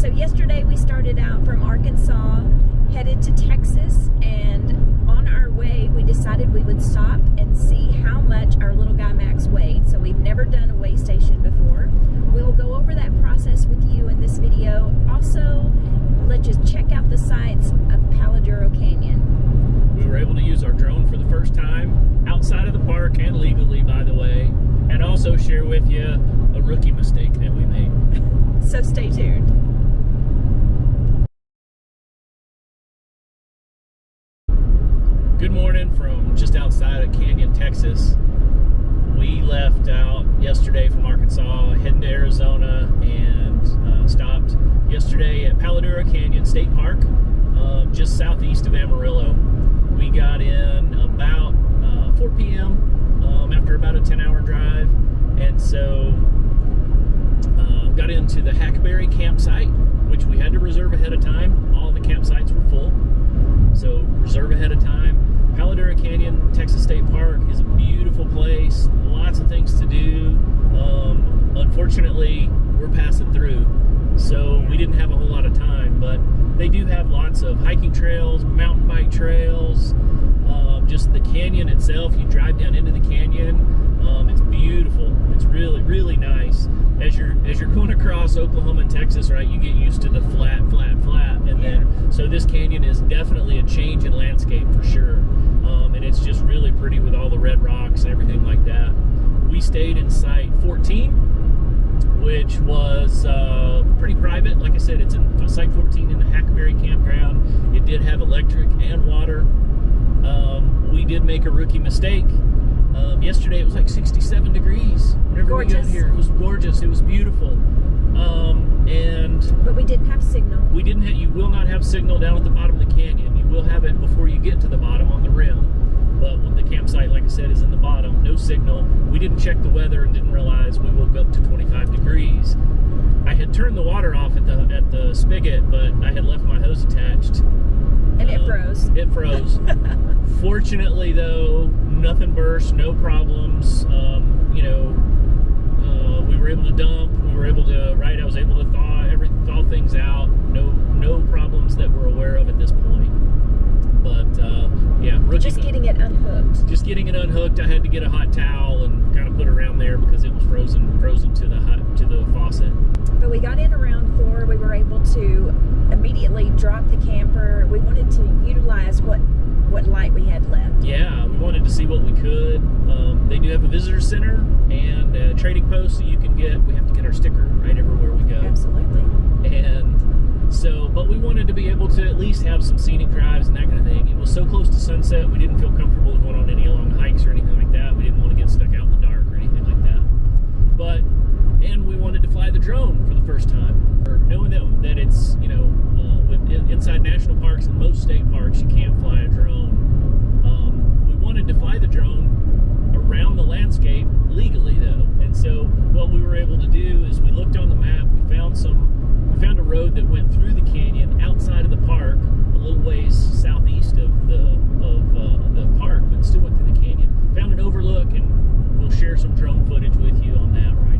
So yesterday we started out from Arkansas, headed to Texas, and on our way we decided we would stop and see how much our little guy Max weighed. So we've never done a weigh station before. We will go over that process with you in this video. Also, let's just check out the sights of Palo Duro Canyon. We were able to use our drone for the first time outside of the park and legally, by the way, and also share with you a rookie mistake that we made. So stay tuned. Good morning from just outside of Canyon, Texas. We left out yesterday from Arkansas, heading to Arizona, and stopped yesterday at Palo Duro Canyon State Park, just southeast of Amarillo. We got in about 4 p.m. After about a 10-hour drive, and so got into the Hackberry campsite, which we had to reserve ahead of time. All the campsites were full, so reserve ahead of time. Palo Duro Canyon, Texas State Park is a beautiful place, lots of things to do. Unfortunately, we're passing through, so we didn't have a whole lot of time, but they do have lots of hiking trails, mountain bike trails, just the canyon itself. You drive down into the canyon, it's beautiful. It's really, really nice. As you're going across Oklahoma and Texas, right, you get used to the flat, and then, so this canyon is definitely a change in landscape for sure. And it's just really pretty with all the red rocks and everything like that. We stayed in Site 14, which was pretty private. Like I said, it's in Site 14 in the Hackberry campground. It did have electric and water. We did make a rookie mistake. Yesterday it was like 67 degrees. Whenever we got here, it was gorgeous. It was beautiful. But we didn't have signal. We didn't have. You will not have signal down at the bottom of the canyon. You will have it before you get to the bottom on the rim. But when the campsite, like I said, is in the bottom, no signal. We didn't check the weather and didn't realize we woke up to 25 degrees. I had turned the water off at the spigot, but I had left my hose attached. And it froze. It froze. Fortunately, though, nothing burst, no problems. We were able to dump. We were able to, right? I was able to thaw things out. No problems that we're aware of at this point. But yeah, just getting it unhooked. Just getting it unhooked. I had to get a hot towel and kind of put it around there because it was frozen to the faucet. But we got in around 4. We were able to immediately drop the camper. We wanted to utilize what light we had left. Yeah, we wanted to see what we could. They do have a visitor center and a trading post, so we have to get our sticker right everywhere we go. Absolutely. And so, but we wanted to be able to at least have some scenic drives and that kind of thing. It was so close to sunset, we didn't feel comfortable going on any long hikes or anything like that. We didn't want to get stuck out in the dark or anything like that. And we wanted to fly the drone for the first time. Or knowing that it's, inside national parks and most state parks, you can't fly a drone. We wanted to fly the drone around the landscape legally, though. And so what we were able to do is we looked on the map. We found a road that went through the canyon outside of the park, a little ways southeast of the park, but still went through the canyon. Found an overlook, and we'll share some drone footage with you on that right.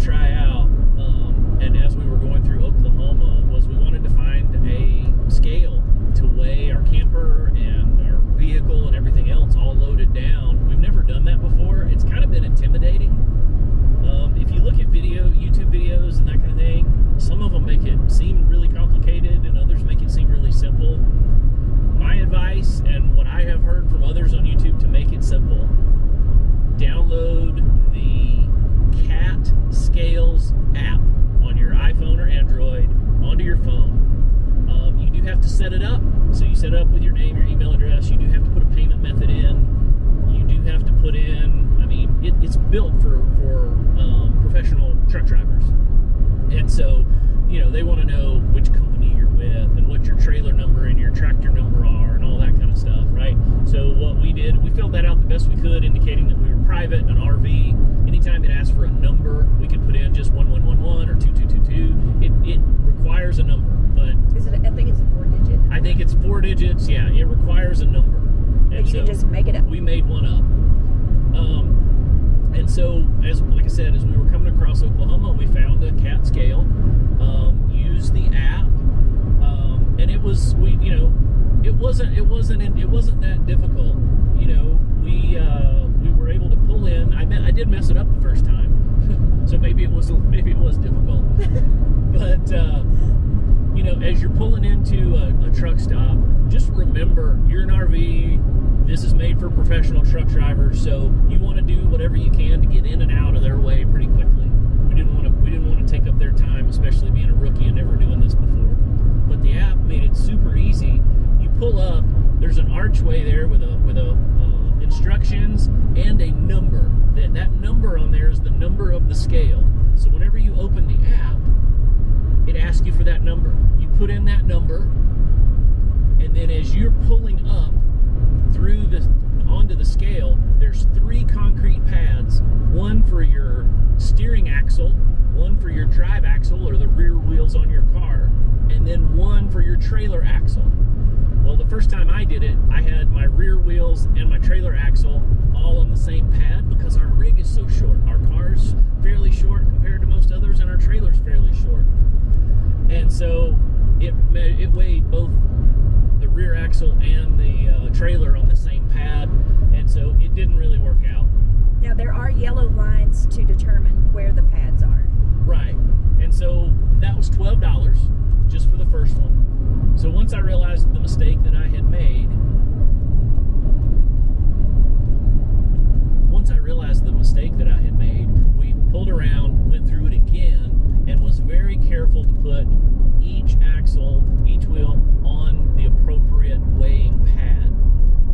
try out, and as we were going through Oklahoma, was we wanted to find a scale to weigh our camper and our vehicle and everything else all loaded down. We've never done that before. It's kind of been intimidating. If you look at YouTube videos and that kind of thing, some of them make it seem really complicated and others make it seem really simple. My advice, and what I have heard from others on YouTube to make it simple, download the CAT Scales app on your iPhone or Android onto your phone. You do have to set it up. So you set it up with your name, your email address. You do have to put a payment method in. You do have to put in, I mean, it's built for professional truck drivers. And so, you know, they want to know which company you're with and what your trailer number and your tractor number are and all that kind of stuff, right? So what we did, we filled that out the best we could, indicating that we were private, an RV. Anytime it asked for a number, we could put in just 1111 or 2222. It requires a number, but Is it? I think it's a 4-digit. I think it's 4 digits. Yeah, it requires a number. But you can just make it up. We made one up. And so, like I said, as we were coming across Oklahoma, we found a CAT scale, used the app, and it was it wasn't that difficult. You know, we were able to pull in. I did mess it up the first time, so maybe it was difficult. But you know, as you're pulling into a truck stop, just remember you're an RV. This is made for professional truck drivers, so you want to do whatever you can to get in and out of their way pretty quickly. We didn't want to take up their time, especially being a rookie and never doing this before. But the app made it super easy. You pull up, there's an archway there with instructions and a number. That number on there is the number of the scale. So whenever you open the app, it asks you for that number. You put in that number, and then as you're pulling up onto the scale, there's 3 concrete pads, one for your steering axle, one for your drive axle or the rear wheels on your car, and then one for your trailer axle. Well, the first time I did it, I had my rear wheels and my trailer axle all on the same pad because our rig is so short. Our car's fairly short compared to most others, and our trailer's fairly short. And so it weighed both the rear axle and the trailer on the same pad, and so it didn't really work out. Now there are yellow lines to determine where the pads are. Right, and so that was $12 just for the first one. So once I realized the mistake that I had made, we pulled around, went through it again, and was very careful to put each axle, each wheel on the appropriate weighing pad.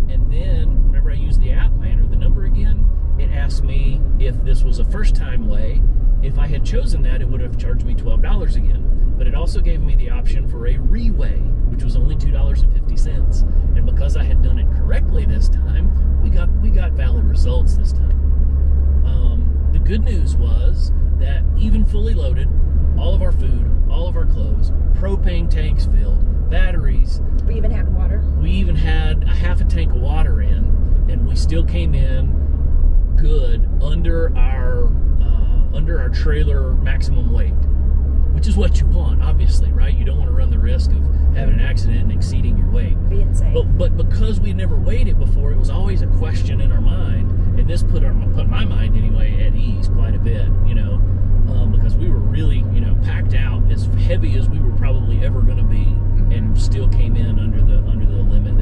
And then whenever I used the app, I entered the number again. It asked me if this was a first time weigh. If I had chosen that, it would have charged me $12 again. But it also gave me the option for a re-weigh, which was only $2.50. And because I had done it correctly this time, we got valid results this time. The good news was that even fully loaded, all of our food, all of our clothes, propane tanks filled, batteries. We even had water. We even had a half a tank of water in, and we still came in good under our trailer maximum weight, which is what you want, obviously, right? You don't want to run the risk of having an accident and exceeding your weight. Being safe. But because we never weighed it before, it was always a question in our mind, and this put my mind anyway at ease quite a bit, you know, because we were really, you know, packed out as heavy as we were probably ever going to be, and still came in under the limit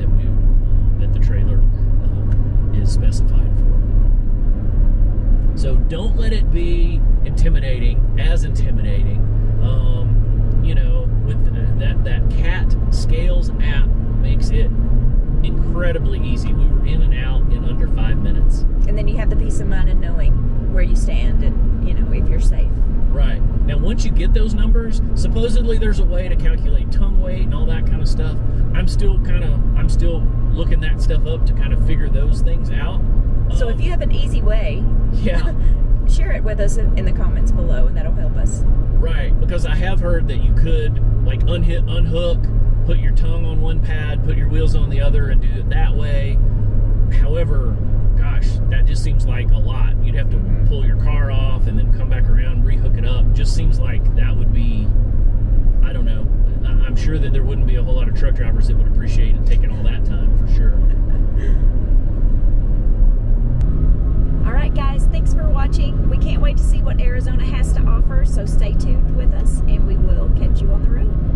that the trailer is specified for. So don't let it be intimidating. You know, with that CAT Scales app makes it incredibly easy. We were in and out in under 5 minutes. And then you have the peace of mind of knowing where you stand and, you know, if you're safe. Right. Now, once you get those numbers, supposedly there's a way to calculate tongue weight and all that kind of stuff. I'm still looking that stuff up to kind of figure those things out. So if you have an easy way, yeah, share it with us in the comments below, and that'll help us. Right, because I have heard that you could like unhook, put your tongue on one pad, put your wheels on the other, and do it that way. However, gosh, that just seems like a lot. You'd have to pull your car off and then come back around, rehook it drivers that would appreciate it taking all that time for sure. All right, guys, thanks for watching. We can't wait to see what Arizona has to offer, so stay tuned with us, and we will catch you on the road.